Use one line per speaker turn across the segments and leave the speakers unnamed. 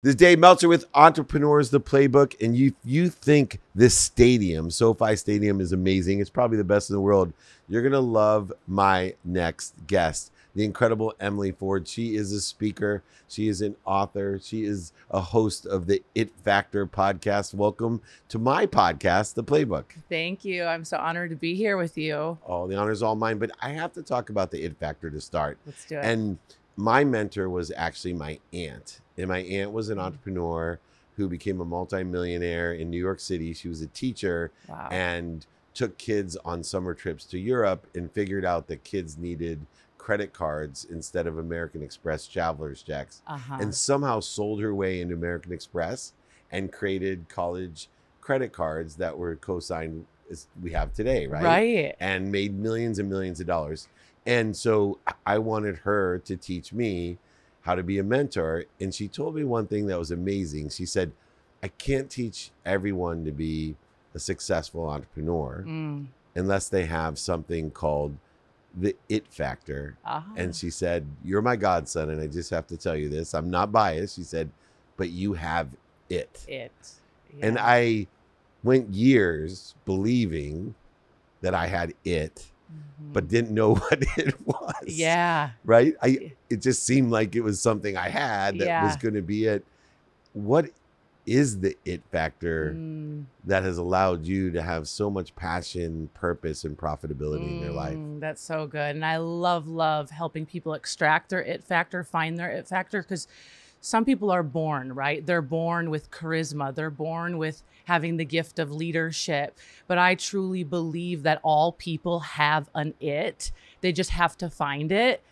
This is Dave Meltzer with Entrepreneurs, the Playbook. And you think this stadium, SoFi Stadium, is amazing. It's probably the best in the world. You're going to love my next guest, the incredible Emily Ford. She is a speaker. She is an author. She is a host of the ITfactor Podcast. Welcome to my podcast, The Playbook.
Thank you. I'm so honored to be here with you.
Oh, the honor is all mine. But I have to talk about the ITfactor to start.
Let's do it.
And my mentor was actually my aunt. And my aunt was an entrepreneur who became a multimillionaire in New York City. She was a teacher and took kids on summer trips to Europe and figured out that kids needed credit cards instead of American Express traveler's checks, and somehow sold her way into American Express and created college credit cards that were co-signed as we have today, right?
Right.
And made millions and millions of dollars. And so I wanted her to teach me how to be a mentor. And she told me one thing that was amazing. She said, I can't teach everyone to be a successful entrepreneur unless they have something called the it factor. And she said, you're my godson. And I just have to tell you this. I'm not biased. She said, but you have it.
Yeah.
And I went years believing that I had it, but didn't know what it was.
Yeah.
Right? It just seemed like it was something I had that was going to be it. What is the it factor that has allowed you to have so much passion, purpose, and profitability in your life?
That's so good. And I love helping people extract their it factor, find their it factor, because some people are born, right? They're born with charisma. They're born with having the gift of leadership. But I truly believe that all people have an it. They just have to find it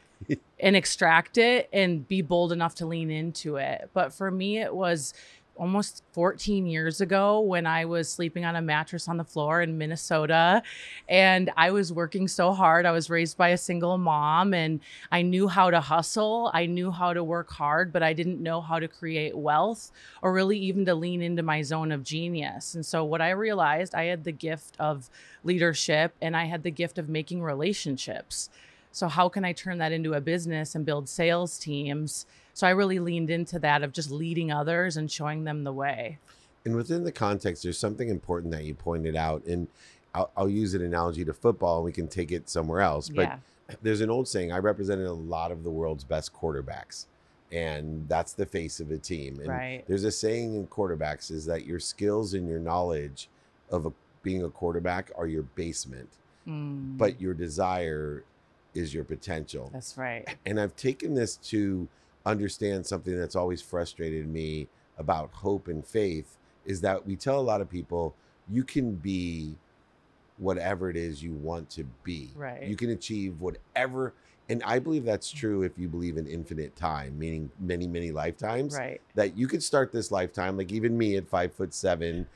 and extract it and be bold enough to lean into it. But for me, it was almost 14 years ago when I was sleeping on a mattress on the floor in Minnesota, and I was working so hard. I was raised by a single mom, and I knew how to hustle. I knew how to work hard, but I didn't know how to create wealth or really even to lean into my zone of genius. And so what I realized, I had the gift of leadership and I had the gift of making relationships. So how can I turn that into a business and build sales teams? So I really leaned into that of just leading others and showing them the way.
And within the context, there's something important that you pointed out. And I'll use an analogy to football and we can take it somewhere else. But there's an old saying, I represented a lot of the world's best quarterbacks. And that's the face of a team. And there's a saying in quarterbacks is that your skills and your knowledge of being a quarterback are your basement. But your desire is your potential.
That's right.
And I've taken this to understand something that's always frustrated me about hope and faith is that we tell a lot of people you can be whatever it is you want to be.
Right.
You can achieve whatever. And I believe that's true if you believe in infinite time, meaning many, many lifetimes.
Right.
That you could start this lifetime, like even me at 5'7",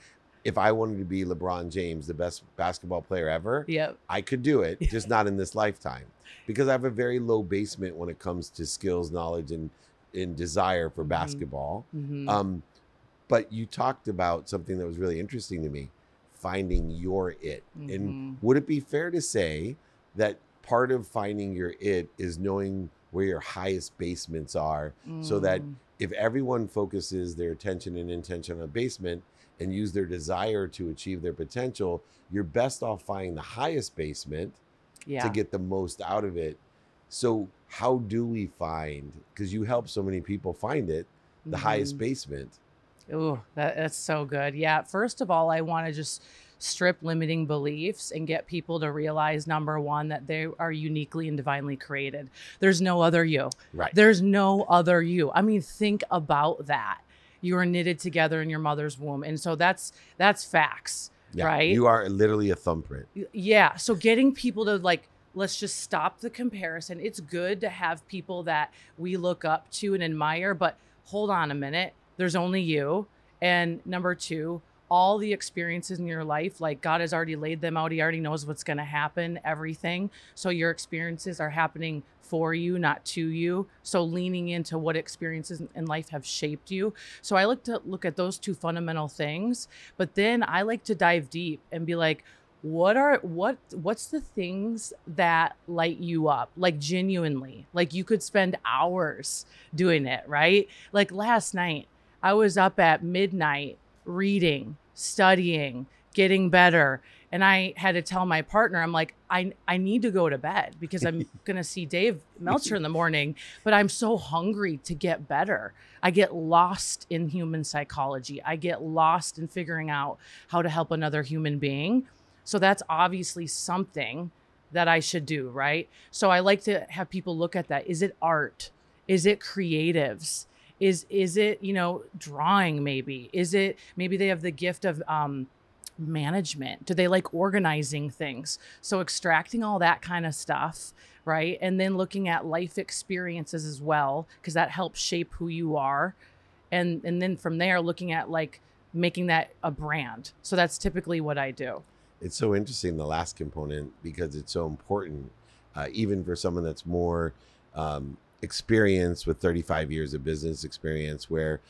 if I wanted to be LeBron James, the best basketball player ever, I could do it, just not in this lifetime. Because I have a very low basement when it comes to skills, knowledge, and desire for basketball. But you talked about something that was really interesting to me, finding your it. And would it be fair to say that part of finding your it is knowing where your highest basements are, so that if everyone focuses their attention and intention on a basement and use their desire to achieve their potential, you're best off finding the highest basement to get the most out of it. So how do we find, because you help so many people find it, the highest basement?
Oh, that's so good. Yeah. First of all, I want to just strip limiting beliefs and get people to realize, number one, that they are uniquely and divinely created. There's no other you.
Right.
There's no other you. I mean, think about that. You were knitted together in your mother's womb. And so that's facts, right?
You are literally a thumbprint.
Yeah. So getting people to let's just stop the comparison. It's good to have people that we look up to and admire, but hold on a minute. There's only you. And number two, all the experiences in your life, like God has already laid them out. He already knows what's going to happen, everything. So your experiences are happening for you, not to you. So leaning into what experiences in life have shaped you. So I like to look at those two fundamental things, but then I like to dive deep and be like, what's the things that light you up? Like genuinely, like you could spend hours doing it, right? Like last night, I was up at midnight reading, studying, getting better. And I had to tell my partner, I'm like, I need to go to bed because I'm going to see Dave Meltzer in the morning, but I'm so hungry to get better. I get lost in human psychology. I get lost in figuring out how to help another human being. So that's obviously something that I should do, right? So I like to have people look at that. Is it art? Is it creatives? Is it, drawing maybe? Is it, maybe they have the gift of, management? Do they like organizing things? So extracting all that kind of stuff, right? And then looking at life experiences as well, because that helps shape who you are. And then from there, looking at like making that a brand. So that's typically what I do.
It's so interesting, the last component, because it's so important, even for someone that's more experienced with 35 years of business experience, where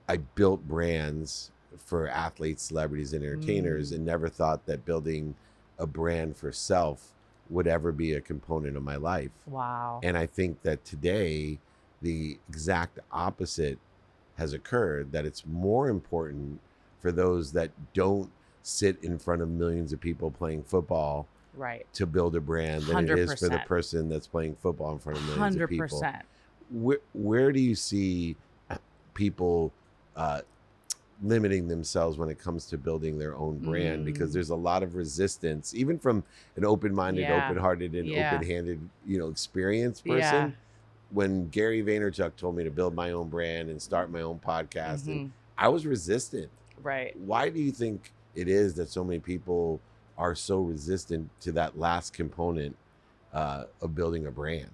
I built brands for athletes, celebrities, and entertainers, and never thought that building a brand for self would ever be a component of my life.
Wow.
And I think that today, the exact opposite has occurred, that it's more important for those that don't sit in front of millions of people playing football,
right,
to build a brand than
100%.
It is for the person that's playing football in front of millions
100%.
of people. Where do you see people limiting themselves when it comes to building their own brand? Because there's a lot of resistance, even from an open-minded, open-hearted, and open-handed, experienced person. When Gary Vaynerchuk told me to build my own brand and start my own podcast, and I was resistant.
Right.
Why do you think it is that so many people are so resistant to that last component of building a brand?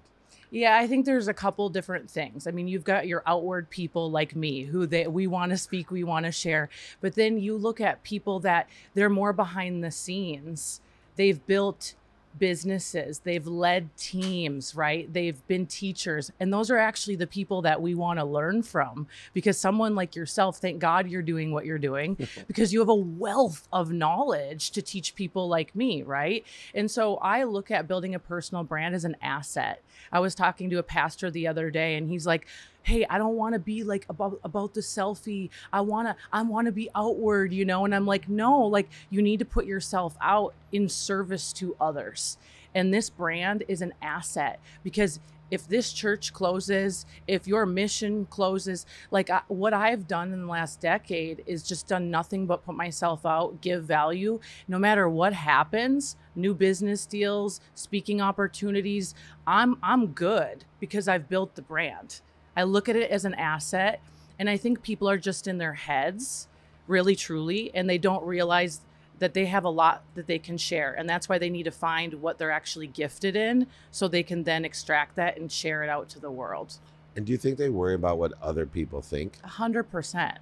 Yeah, I think there's a couple different things. I mean, you've got your outward people like me who we want to speak, we want to share. But then you look at people that they're more behind the scenes. They've built businesses, they've led teams, right? They've been teachers. And those are actually the people that we want to learn from, because someone like yourself, thank God you're doing what you're doing, because you have a wealth of knowledge to teach people like me, right? And so I look at building a personal brand as an asset. I was talking to a pastor the other day, and he's like, hey, I don't want to be like about the selfie. I want to be outward, And I'm like, no, like you need to put yourself out in service to others. And this brand is an asset, because if this church closes, if your mission closes, like what I've done in the last decade is just done nothing but put myself out, give value. No matter what happens, new business deals, speaking opportunities, I'm good because I've built the brand. I look at it as an asset, and I think people are just in their heads, really, truly, and they don't realize that they have a lot that they can share. And that's why they need to find what they're actually gifted in, so they can then extract that and share it out to the world.
And do you think they worry about what other people think?
100%.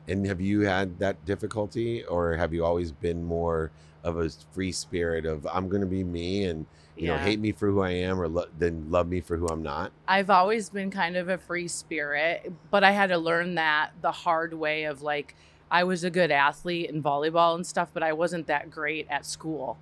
And have you had that difficulty, or have you always been more of a free spirit of I'm going to be me and hate me for who I am, or then love me for who I'm not?
I've always been kind of a free spirit, but I had to learn that the hard way of like, I was a good athlete in volleyball and stuff, but I wasn't that great at school,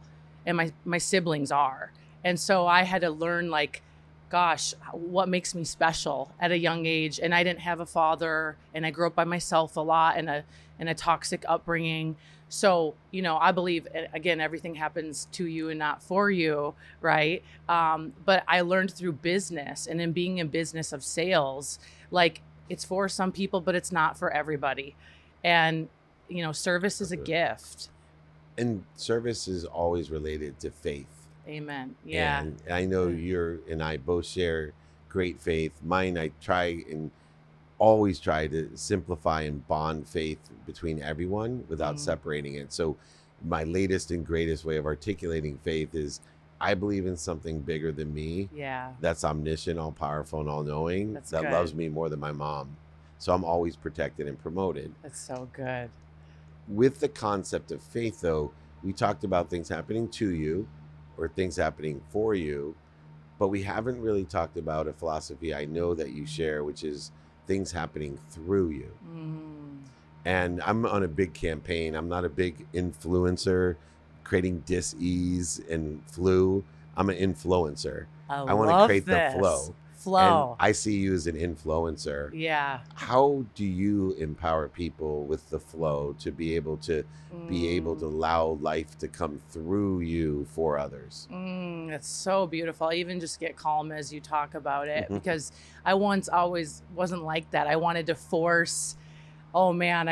and my siblings are. And so I had to learn like, gosh, what makes me special at a young age. And I didn't have a father, and I grew up by myself a lot in a toxic upbringing. So, I believe, again, everything happens to you and not for you, right? But I learned through business, and in being in business of sales, like it's for some people, but it's not for everybody. And, service is a gift.
And service is always related to faith.
Amen. Yeah.
And I know you and I both share great faith. Mine, I always try to simplify and bond faith between everyone without separating it. So my latest and greatest way of articulating faith is I believe in something bigger than me.
Yeah.
That's omniscient, all powerful, and all knowing. That
good.
Loves me more than my mom. So I'm always protected and promoted.
That's so good.
With the concept of faith, though, we talked about things happening to you or things happening for you, but we haven't really talked about a philosophy I know that you share, which is things happening through you. And I'm on a big campaign. I'm not a big influencer creating dis-ease and flu. I'm an influencer. I want to create the flow.
Flow.
And I see you as an influencer.
Yeah.
How do you empower people with the flow to be able to allow life to come through you for others?
It's so beautiful. I even just get calm as you talk about it, because I once always wasn't like that. I wanted to force, I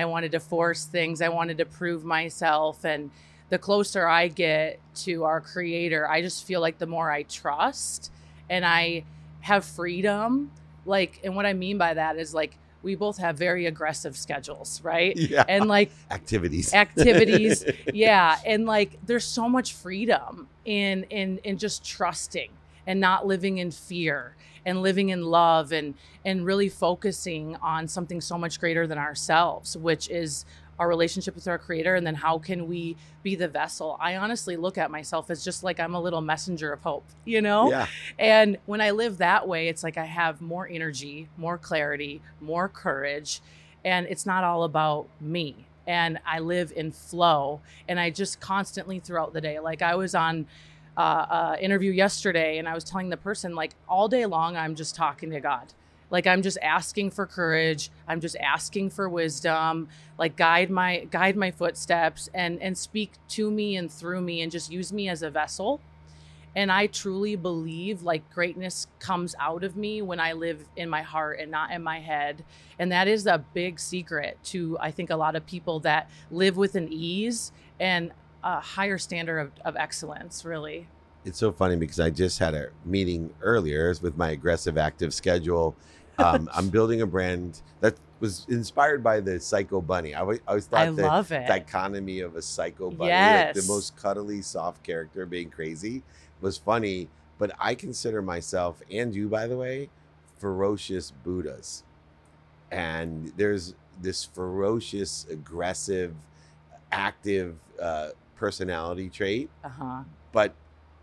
wanted to force things. I wanted to prove myself. And the closer I get to our creator, I just feel like the more I trust and I have freedom. Like, and what I mean by that is, like, we both have very aggressive schedules, right?
Yeah.
And like
activities.
Yeah. And like, there's so much freedom in just trusting and not living in fear and living in love and really focusing on something so much greater than ourselves, which is our relationship with our creator. And then how can we be the vessel? I honestly look at myself as just like I'm a little messenger of hope,
Yeah.
And when I live that way, it's like I have more energy, more clarity, more courage, and it's not all about me. And I live in flow, and I just constantly throughout the day, like I was on interview yesterday, and I was telling the person, like, all day long, I'm just talking to God. Like, I'm just asking for courage. I'm just asking for wisdom, like guide my footsteps and speak to me and through me and just use me as a vessel. And I truly believe like greatness comes out of me when I live in my heart and not in my head. And that is a big secret to, I think, a lot of people that live with an ease and a higher standard of excellence, really.
It's so funny because I just had a meeting earlier with my aggressive active schedule. I'm building a brand that was inspired by the Psycho Bunny. I always thought the dichotomy of a Psycho Bunny, like the most cuddly, soft character being crazy, was funny. But I consider myself, and you, by the way, ferocious Buddhas. And there's this ferocious, aggressive, active personality trait, but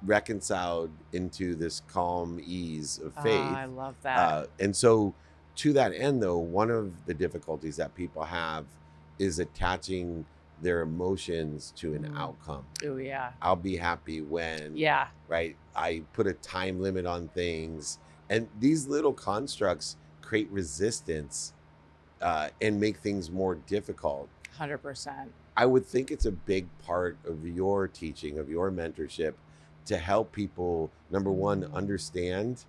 reconciled into this calm ease of faith.
I love that.
And so to that end, though, one of the difficulties that people have is attaching their emotions to an outcome.
Oh, yeah.
I'll be happy when, right? I put a time limit on things. And these little constructs create resistance and make things more difficult.
100%.
I would think it's a big part of your teaching, of your mentorship, to help people, number one, understand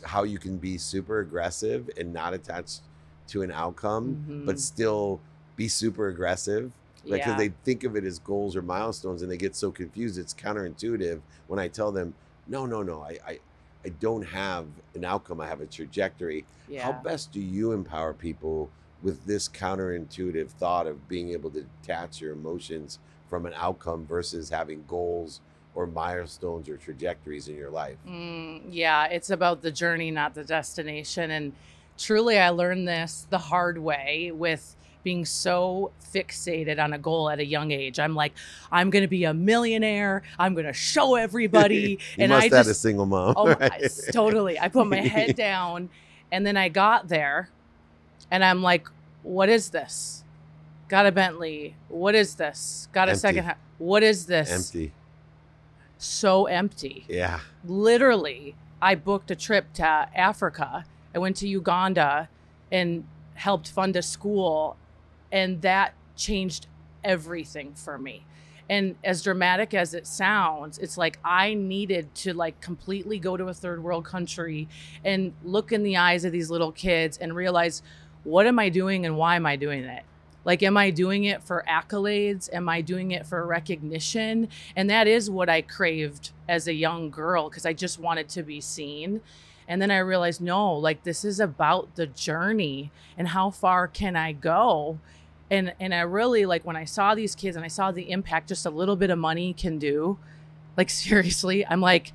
how you can be super aggressive and not attached to an outcome, but still be super aggressive. Like, because they think of it as goals or milestones and they get so confused. It's counterintuitive when I tell them, no, I don't have an outcome. I have a trajectory. Yeah. How best do you empower people with this counterintuitive thought of being able to detach your emotions from an outcome versus having goals or milestones or trajectories in your life?
Yeah, it's about the journey, not the destination. And truly, I learned this the hard way with being so fixated on a goal at a young age. I'm like, I'm going to be a millionaire. I'm going to show everybody.
And I just, a single mom.
Oh, right? Totally. I put my head down, and then I got there, and I'm like, what is this? Got a Bentley. What is this? Got a second house. What is this?
Empty.
So empty.
Yeah.
Literally, I booked a trip to Africa. I went to Uganda and helped fund a school, and that changed everything for me. And as dramatic as it sounds, it's like I needed to like completely go to a third world country and look in the eyes of these little kids and realize, what am I doing and why am I doing it? Like, am I doing it for accolades? Am I doing it for recognition? And that is what I craved as a young girl, because I just wanted to be seen. And then I realized, no, like, this is about the journey and how far can I go? And I really, like, when I saw these kids and I saw the impact just a little bit of money can do, like, seriously, I'm like,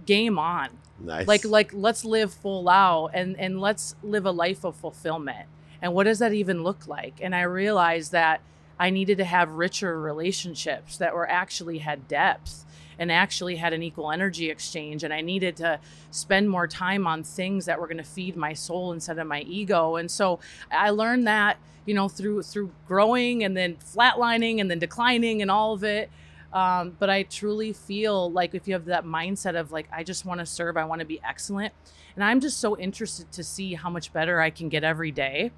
game on.
Nice.
Like let's live full out and let's live a life of fulfillment. And what does that even look like? And I realized that I needed to have richer relationships that were actually had depth and actually had an equal energy exchange. And I needed to spend more time on things that were going to feed my soul instead of my ego. And so I learned that, you know, through growing and then flatlining and then declining and all of it. But I truly feel like if you have that mindset of like, I just want to serve, I want to be excellent. And I'm just so interested to see how much better I can get every day.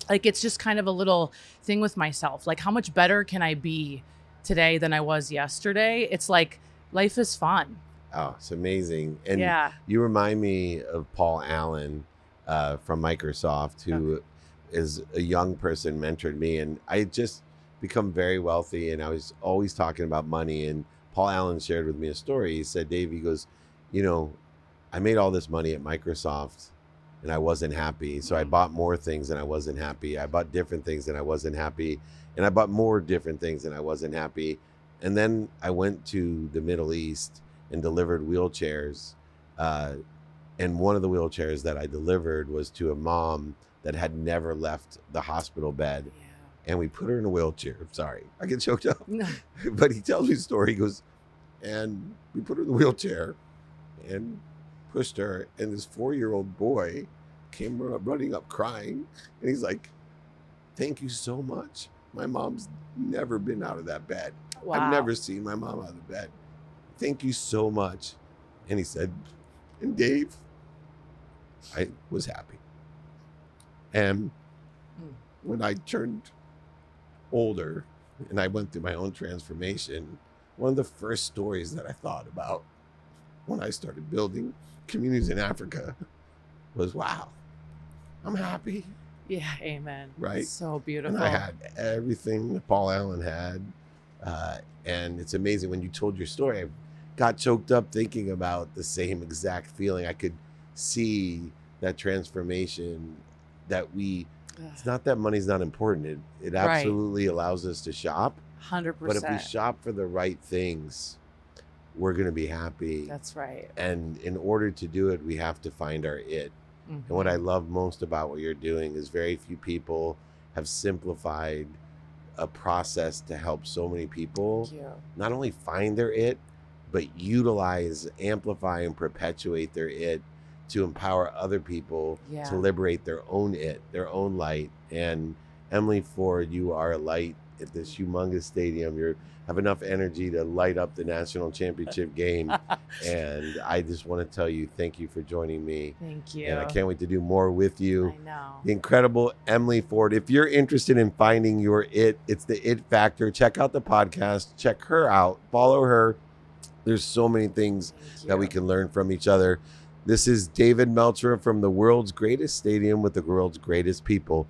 Like, it's just kind of a little thing with myself. Like, how much better can I be today than I was yesterday? It's like, life is fun.
Oh, it's amazing. And you remind me of Paul Allen from Microsoft, who is a young person, mentored me. And I had just become very wealthy, and I was always talking about money. And Paul Allen shared with me a story. He said, Dave, he goes, you know, I made all this money at Microsoft and I wasn't happy. So I bought more things and I wasn't happy. I bought different things and I wasn't happy. And I bought more different things and I wasn't happy. And then I went to the Middle East and delivered wheelchairs. And one of the wheelchairs that I delivered was to a mom that had never left the hospital bed. Yeah. And we put her in a wheelchair. Sorry, I get choked up. No. But he tells me the story. He goes, and we put her in the wheelchair and pushed her. And this 4-year-old boy came running up crying. And he's like, thank you so much. My mom's never been out of that bed. Wow. I've never seen my mom out of the bed. Thank you so much. And he said, and Dave, I was happy. And when I turned older and I went through my own transformation, one of the first stories that I thought about when I started building communities in Africa was, wow, I'm happy.
Yeah, amen.
Right?
So beautiful.
And I had everything that Paul Allen had. And it's amazing when you told your story, I got choked up thinking about the same exact feeling. I could see that transformation that it's not that money's not important. It absolutely allows us to shop.
100%.
But if we shop for the right things, we're going to be happy.
That's right.
And in order to do it, we have to find our it. Mm-hmm. And what I love most about what you're doing is very few people have simplified a process to help so many people not only find their it, but utilize, amplify, and perpetuate their it to empower other people to liberate their own it, their own light. And Emily Ford, you are a light at this humongous stadium. You have enough energy to light up the national championship game. And I just want to tell you, thank you for joining me.
Thank you.
And I can't wait to do more with you.
I know.
The incredible Emily Ford. If you're interested in finding your it, it's the It Factor. Check out the podcast. Check her out. Follow her. There's so many things that we can learn from each other. This is David Meltzer from the world's greatest stadium with the world's greatest people.